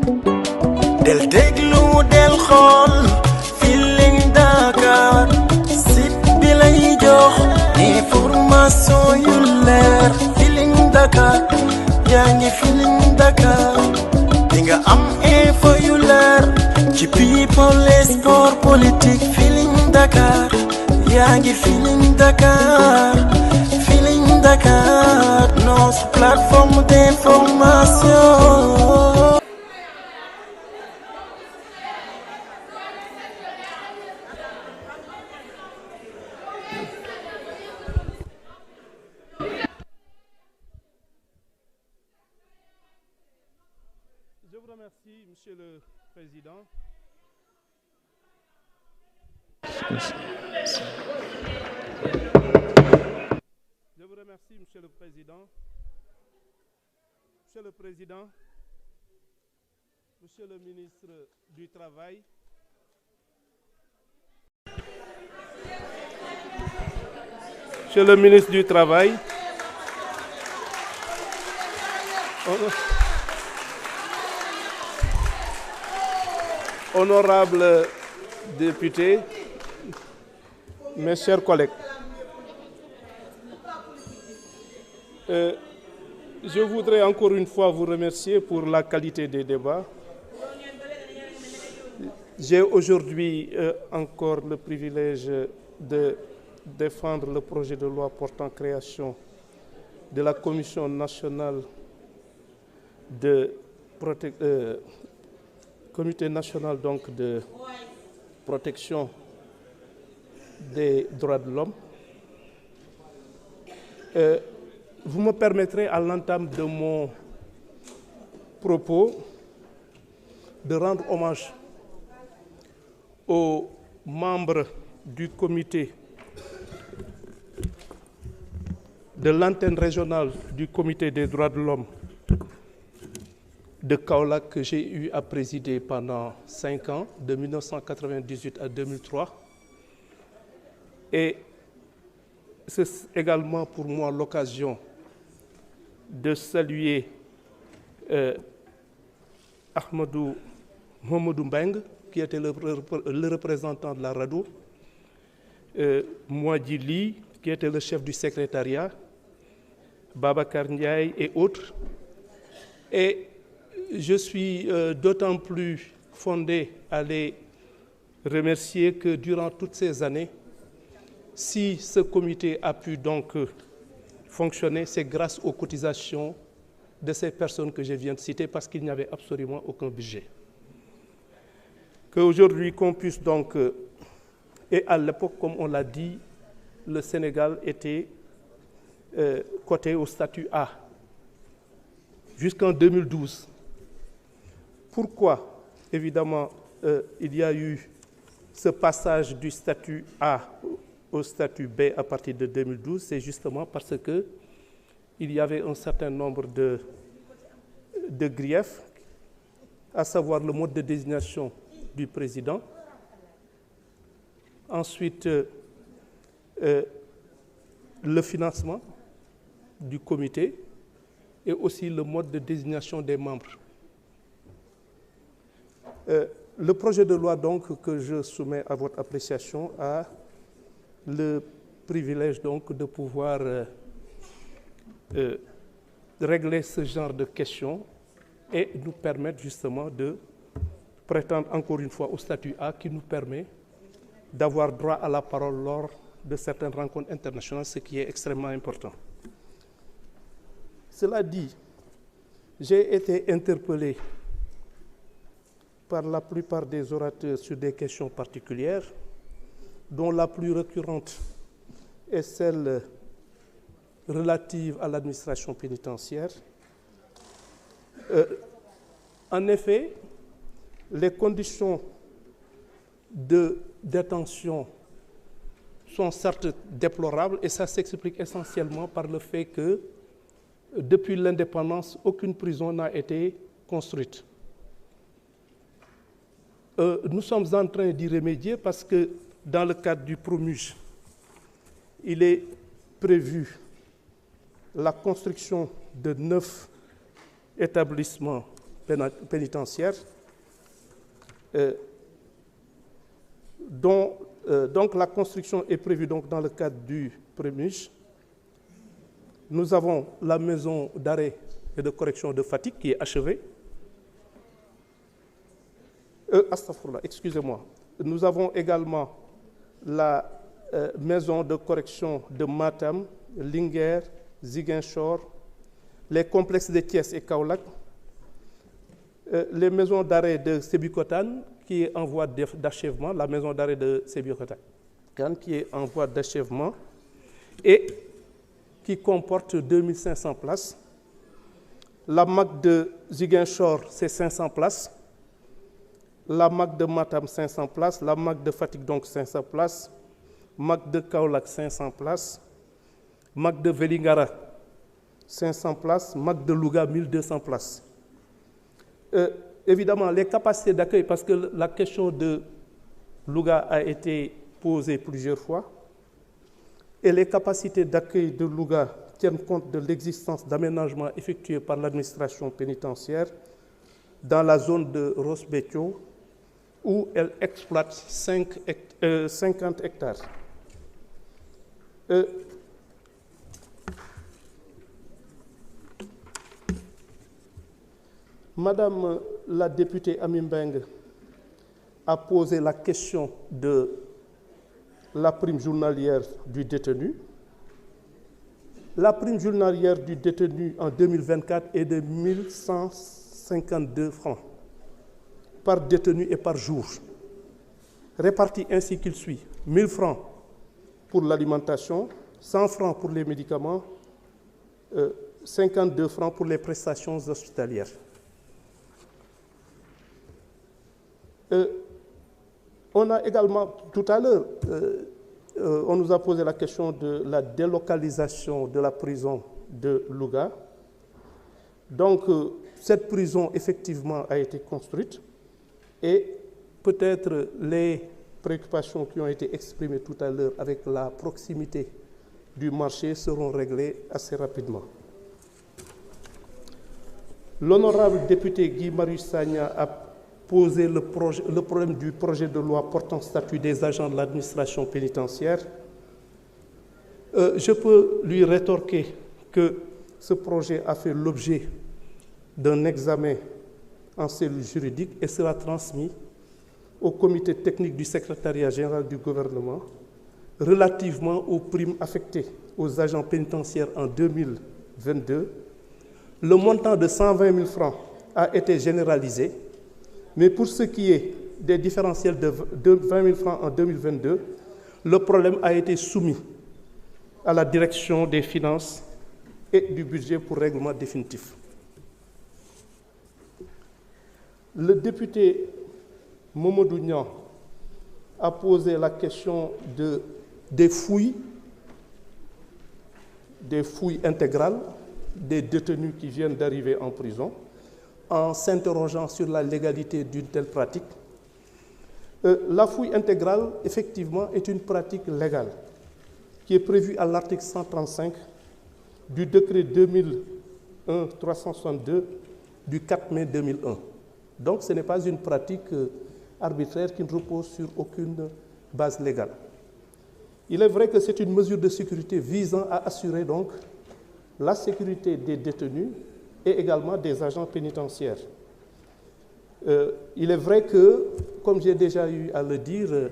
del déglu del xool Feeling Dakar site bi lay jox information yu leer Feeling Dakar yaa ngi Feeling Dakar di nga am info yu leer ci people et sport politique Feeling Dakar yaa ngi Feeling Dakar Feeling Dakar notre plateforme d'information. Je vous remercie, Monsieur le Président. Je vous remercie, Monsieur le Président. Monsieur le Président, Monsieur le ministre du Travail, Monsieur le ministre du Travail, honorables députés, mes chers collègues, je voudrais encore une fois vous remercier pour la qualité des débats. J'ai aujourd'hui encore le privilège de défendre le projet de loi portant création de la Commission nationale Comité national donc de protection des droits de l'homme. Vous me permettrez à l'entame de mon propos de rendre hommage aux membres du comité de l'antenne régionale du comité des droits de l'homme de Kaolack que j'ai eu à présider pendant 5 ans, de 1998 à 2003. Et c'est également pour moi l'occasion de saluer Mohamedou Mbeng, qui était le représentant de la RADDHO, Mouadji Ly, qui était le chef du secrétariat, Babacar Ndiaye et autres. Et je suis d'autant plus fondé à les remercier que durant toutes ces années, si ce comité a pu donc fonctionner, c'est grâce aux cotisations de ces personnes que je viens de citer, parce qu'il n'y avait absolument aucun budget. Qu'aujourd'hui, qu'on puisse donc, et à l'époque, comme on l'a dit, le Sénégal était coté au statut A jusqu'en 2012. Pourquoi, évidemment, il y a eu ce passage du statut A au statut B à partir de 2012? C'est justement parce que il y avait un certain nombre de griefs, à savoir le mode de désignation du président, ensuite le financement du comité et aussi le mode de désignation des membres. Le projet de loi donc que je soumets à votre appréciation a le privilège donc de pouvoir régler ce genre de questions et nous permettre justement de prétendre encore une fois au statut A qui nous permet d'avoir droit à la parole lors de certaines rencontres internationales, ce qui est extrêmement important. Cela dit, j'ai été interpellé par la plupart des orateurs sur des questions particulières, dont la plus récurrente est celle relative à l'administration pénitentiaire. En effet, les conditions de détention sont certes déplorables et ça s'explique essentiellement par le fait que depuis l'indépendance, aucune prison n'a été construite. Nous sommes en train d'y remédier parce que dans le cadre du PROMUGE, il est prévu la construction de 9 établissements pénitentiaire, dont donc la construction est prévue donc dans le cadre du Prémige. Nous avons la maison d'arrêt et de correction de Fatick qui est achevée. Astaghfirullah, excusez-moi. Nous avons également la maison de correction de Matam, Linguère, Ziguinchor, les complexes de Thiès et Kaolack, les maisons d'arrêt de Sébikotane qui est en voie d'achèvement, la maison d'arrêt de Sébikotane qui est en voie d'achèvement et qui comporte 2500 places. La MAC de Ziguinchor, c'est 500 places. La MAC de Matam, 500 places. La MAC de Fatick, donc 500 places. MAC de Kaolack, 500 places. MAC de Vélingara, 500 places. MAC de Louga, 1200 places. Évidemment, les capacités d'accueil, parce que la question de Louga a été posée plusieurs fois, et les capacités d'accueil de Louga tiennent compte de l'existence d'aménagements effectués par l'administration pénitentiaire dans la zone de Ross Béthio, où elle exploite 50 hectares. Madame la députée Amy Mbengue a posé la question de la prime journalière du détenu. La prime journalière du détenu en 2024 est de 1152 francs par détenu et par jour, répartis ainsi qu'il suit. 1000 francs pour l'alimentation, 100 francs pour les médicaments, 52 francs pour les prestations hospitalières. On a également, tout à l'heure, on nous a posé la question de la délocalisation de la prison de Louga. Donc, cette prison, effectivement, a été construite et peut-être les préoccupations qui ont été exprimées tout à l'heure avec la proximité du marché seront réglées assez rapidement. L'honorable député Guy Marius Sagna a posé le problème du projet de loi portant statut des agents de l'administration pénitentiaire. Je peux lui rétorquer que ce projet a fait l'objet d'un examen en cellule juridique et sera transmis au comité technique du secrétariat général du gouvernement relativement aux primes affectées aux agents pénitentiaires en 2022. Le montant de 120 000 francs a été généralisé, mais pour ce qui est des différentiels de 20 000 francs en 2022, le problème a été soumis à la direction des finances et du budget pour règlement définitif. Le député Mamadou Niang a posé la question des fouilles intégrales des détenus qui viennent d'arriver en prison, en s'interrogeant sur la légalité d'une telle pratique. La fouille intégrale, effectivement, est une pratique légale qui est prévue à l'article 135 du décret 2001-362 du 4 mai 2001. Donc, ce n'est pas une pratique arbitraire qui ne repose sur aucune base légale. Il est vrai que c'est une mesure de sécurité visant à assurer donc la sécurité des détenus et également des agents pénitentiaires. Il est vrai que, comme j'ai déjà eu à le dire,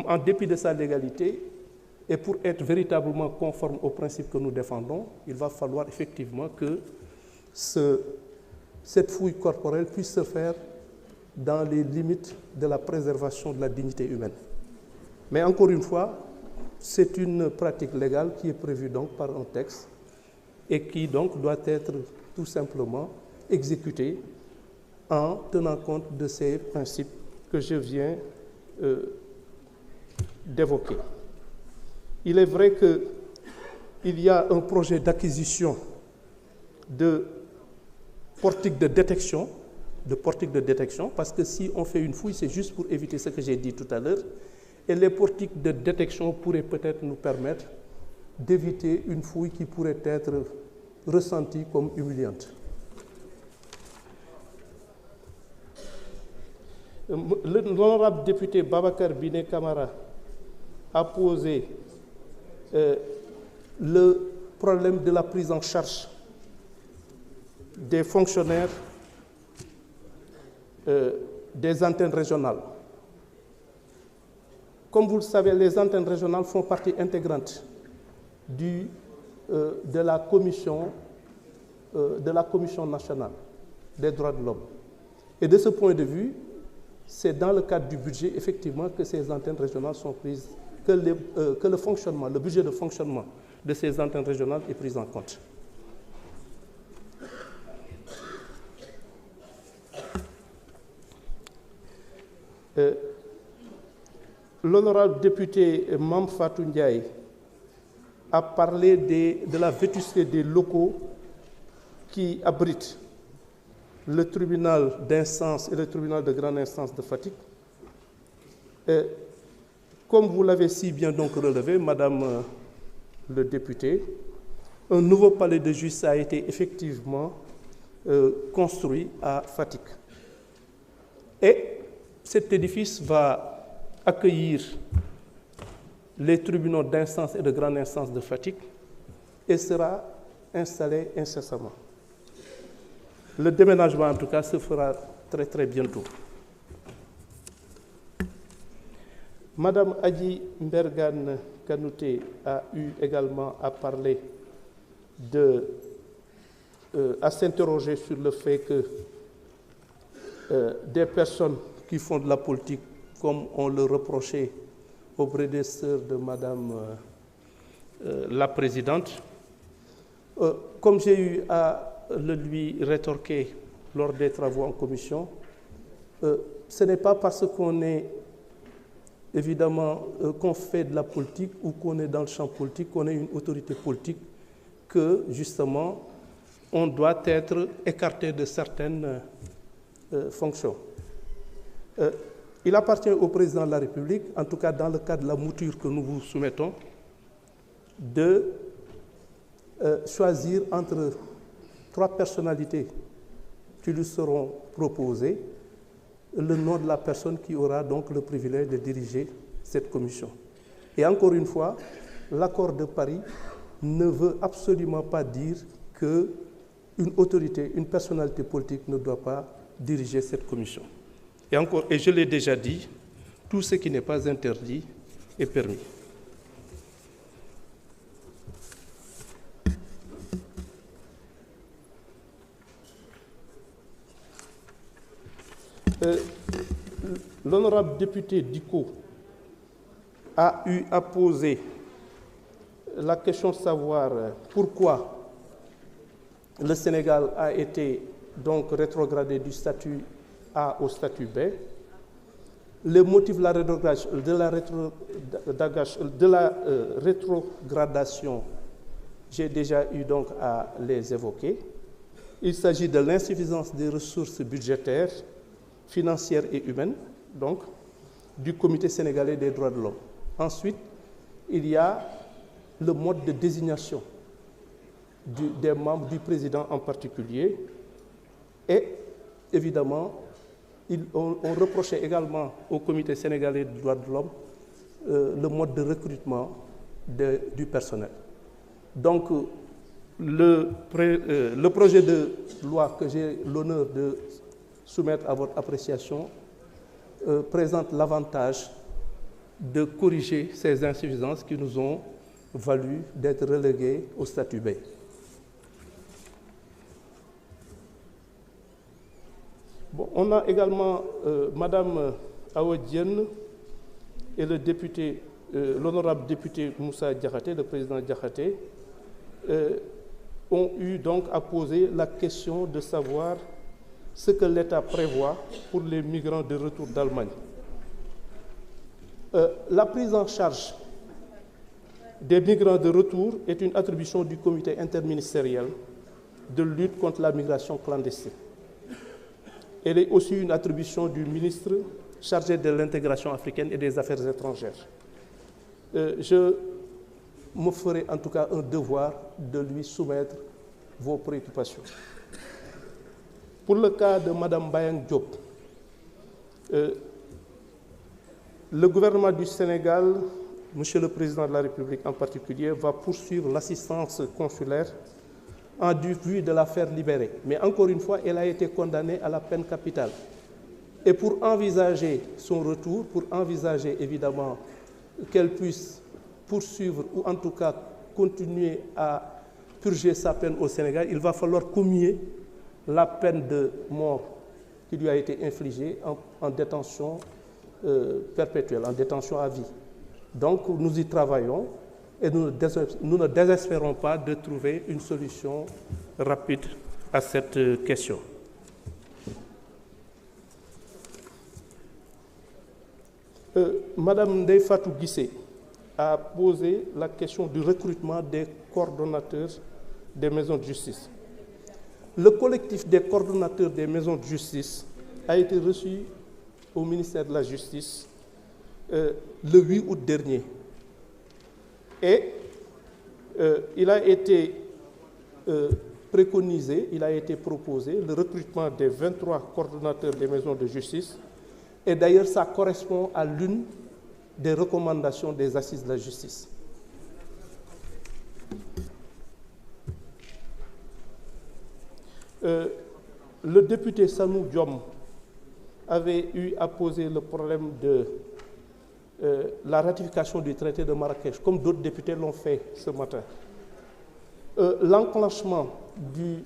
en dépit de sa légalité, et pour être véritablement conforme aux principes que nous défendons, il va falloir effectivement que cette fouille corporelle puisse se faire dans les limites de la préservation de la dignité humaine. Mais encore une fois, c'est une pratique légale qui est prévue donc par un texte et qui donc doit être tout simplement exécutée en tenant compte de ces principes que je viens d'évoquer. Il est vrai qu'il y a un projet d'acquisition de portiques de détection, parce que si on fait une fouille, c'est juste pour éviter ce que j'ai dit tout à l'heure, et les portiques de détection pourraient peut-être nous permettre d'éviter une fouille qui pourrait être ressentie comme humiliante. L'honorable député Babacar Biné Camara a posé le problème de la prise en charge des fonctionnaires des antennes régionales. Comme vous le savez, les antennes régionales font partie intégrante de la commission nationale des droits de l'homme. Et de ce point de vue, c'est dans le cadre du budget, effectivement, que ces antennes régionales sont prises, que le budget de fonctionnement de ces antennes régionales est pris en compte. L'honorable député Mame Fatou Ndiaye a parlé de la vétusté des locaux qui abritent le tribunal d'instance et le tribunal de grande instance de Fatick. Comme vous l'avez si bien donc relevé, Madame le député, un nouveau palais de justice a été effectivement construit à Fatick. Et cet édifice va accueillir les tribunaux d'instance et de grande instance de Fatick et sera installé incessamment. Le déménagement, en tout cas, se fera très très bientôt. Madame Adji Mbergane Kanouté a eu également à parler à s'interroger sur le fait que des personnes qui font de la politique, comme on le reprochait au prédécesseur de Madame la Présidente, comme j'ai eu à le lui rétorquer lors des travaux en commission, ce n'est pas parce qu'on est évidemment qu'on fait de la politique ou qu'on est dans le champ politique, qu'on est une autorité politique, que justement on doit être écarté de certaines fonctions. Il appartient au président de la République, en tout cas dans le cadre de la mouture que nous vous soumettons, de choisir entre 3 personnalités qui lui seront proposées le nom de la personne qui aura donc le privilège de diriger cette commission. Et encore une fois, l'accord de Paris ne veut absolument pas dire qu'une autorité, une personnalité politique ne doit pas diriger cette commission. Et je l'ai déjà dit, tout ce qui n'est pas interdit est permis. L'honorable député Diko a eu à poser la question de savoir pourquoi le Sénégal a été donc rétrogradé du statut A au statut B. Les motifs de la rétrogradation, j'ai déjà eu donc à les évoquer. Il s'agit de l'insuffisance des ressources budgétaires, financières et humaines, donc, du Comité sénégalais des droits de l'homme. Ensuite, il y a le mode de désignation des membres, du président en particulier, et évidemment, on reprochait également au Comité sénégalais des droits de l'homme le mode de recrutement du personnel. Donc, le projet de loi que j'ai l'honneur de soumettre à votre appréciation présente l'avantage de corriger ces insuffisances qui nous ont valu d'être relégués au statut B. Bon, on a également Madame Awa Diène et le député, l'honorable député Moussa Diakhaté, le président Diakhaté, ont eu donc à poser la question de savoir ce que l'État prévoit pour les migrants de retour d'Allemagne. La prise en charge des migrants de retour est une attribution du comité interministériel de lutte contre la migration clandestine. Elle est aussi une attribution du ministre chargé de l'intégration africaine et des affaires étrangères. Je me ferai en tout cas un devoir de lui soumettre vos préoccupations. Pour le cas de Madame Bayang Diop, Le gouvernement du Sénégal, Monsieur le Président de la République en particulier, va poursuivre l'assistance consulaire en vue de la faire libérer. Mais encore une fois, elle a été condamnée à la peine capitale. Et pour envisager son retour, pour envisager évidemment qu'elle puisse poursuivre ou en tout cas continuer à purger sa peine au Sénégal, il va falloir commuer la peine de mort qui lui a été infligée en détention perpétuelle, en détention à vie. Donc nous y travaillons et nous ne désespérons pas de trouver une solution rapide à cette question. Madame Ndeye Fatou Guissé a posé la question du recrutement des coordonnateurs des maisons de justice. Le collectif des coordonnateurs des maisons de justice a été reçu au ministère de la Justice le 8 août dernier. Et il a été préconisé, il a été proposé le recrutement des 23 coordonnateurs des maisons de justice. Et d'ailleurs, ça correspond à l'une des recommandations des assises de la justice. Le député Sanou Diom avait eu à poser le problème de la ratification du traité de Marrakech, comme d'autres députés l'ont fait ce matin. L'enclenchement du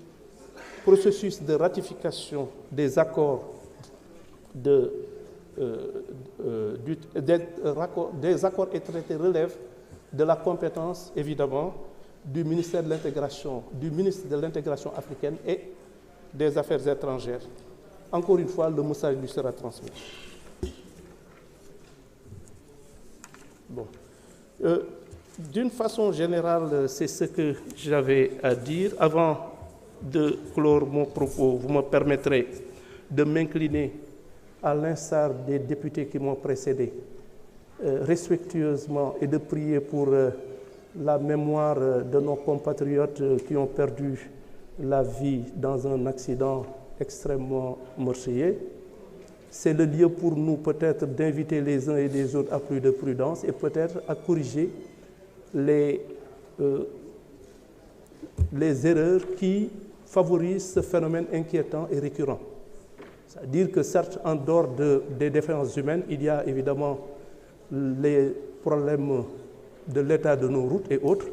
processus de ratification des accords des accords et traités relève de la compétence, évidemment, du ministère de l'intégration, du ministre de l'intégration africaine et des Affaires étrangères. Encore une fois, le message lui sera transmis. Bon. D'une façon générale, c'est ce que j'avais à dire. Avant de clore mon propos, vous me permettrez de m'incliner à l'instar des députés qui m'ont précédé, respectueusement, et de prier pour la mémoire de nos compatriotes qui ont perdu la vie dans un accident extrêmement meurtrier. C'est le lieu pour nous peut-être d'inviter les uns et les autres à plus de prudence et peut-être à corriger les erreurs qui favorisent ce phénomène inquiétant et récurrent. C'est-à-dire que certes, en dehors des défaillances humaines, il y a évidemment les problèmes de l'état de nos routes et autres,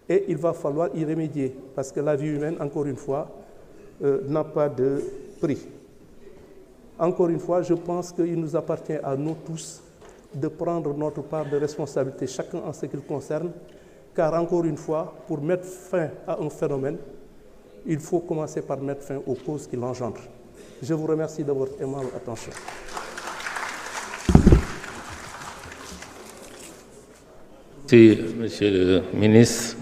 et il va falloir y remédier, parce que la vie humaine, encore une fois, n'a pas de prix. Encore une fois, je pense qu'il nous appartient à nous tous de prendre notre part de responsabilité, chacun en ce qui le concerne, car encore une fois, pour mettre fin à un phénomène, il faut commencer par mettre fin aux causes qui l'engendrent. Je vous remercie de votre aimable attention. Merci, Monsieur le ministre.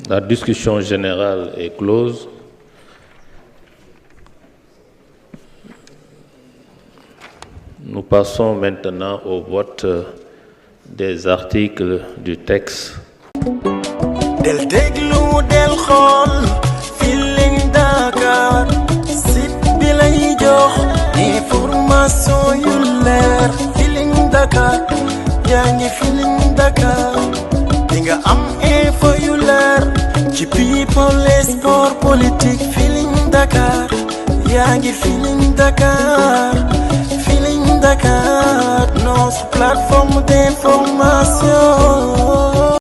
La discussion générale est close. Nous passons maintenant au vote des articles du texte. Del déglu del xool Feeling Dakar site bi lay jox information yu leer Feeling Dakar yaa ngi Feeling Dakar di nga am info yu leer ci people et sport politique Feeling Dakar yaa ngi Feeling Dakar Feeling Dakar notre plateforme d'information